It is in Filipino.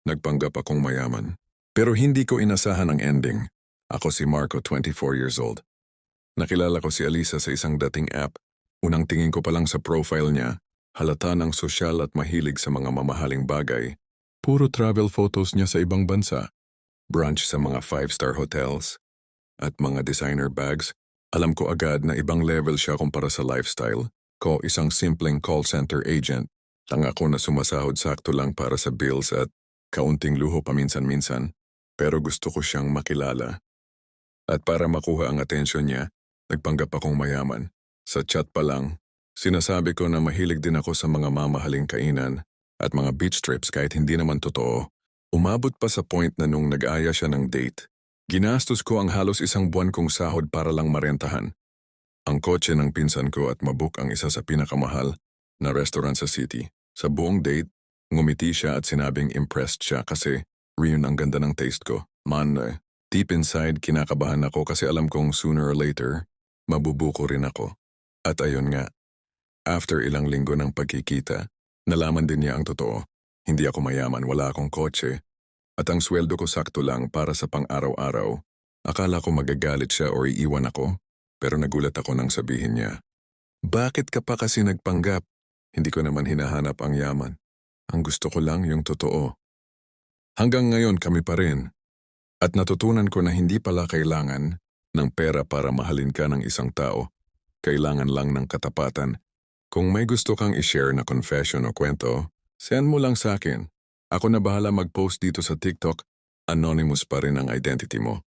Nagpanggap akong mayaman. Pero hindi ko inasahan ang ending. Ako si Marco, 24 years old. Nakilala ko si Alisa sa isang dating app. Unang tingin ko pa lang sa profile niya, halata ng sosyal at mahilig sa mga mamahaling bagay. Puro travel photos niya sa ibang bansa. Brunch sa mga 5-star hotels. At mga designer bags. Alam ko agad na ibang level siya kumpara sa lifestyle ko, isang simpleng call center agent. Tanga ko na sumasahod sakto lang para sa bills at kaunting luho paminsan-minsan. Pero gusto ko siyang makilala. At para makuha ang atensyon niya, nagpanggap akong mayaman. Sa chat pa lang, sinasabi ko na mahilig din ako sa mga mamahaling kainan at mga beach trips kahit hindi naman totoo. Umabot pa sa point na nung nag-aya siya ng date, ginastos ko ang halos 1 buwan kong sahod para lang marentahan ang kotse ng pinsan ko at mabook ang isa sa pinakamahal na restaurant sa city. Sa buong date, ngumiti siya at sinabing impressed siya kasi riyon ang ganda ng taste ko. Deep inside, kinakabahan ako kasi alam kong sooner or later, mabubuko rin ako. At ayun nga, after ilang linggo ng pagkikita, nalaman din niya ang totoo. Hindi ako mayaman, wala akong kotse, at ang sweldo ko sakto lang para sa pang-araw-araw. Akala ko magagalit siya o iiwan ako, pero nagulat ako nang sabihin niya, "Bakit ka pa kasi nagpanggap? Hindi ko naman hinahanap ang yaman. Ang gusto ko lang yung totoo." Hanggang ngayon kami pa rin. At natutunan ko na hindi pala kailangan ng pera para mahalin ka ng isang tao. Kailangan lang ng katapatan. Kung may gusto kang i-share na confession o kwento, send mo lang sa akin. Ako na bahala mag-post dito sa TikTok. Anonymous pa rin ang identity mo.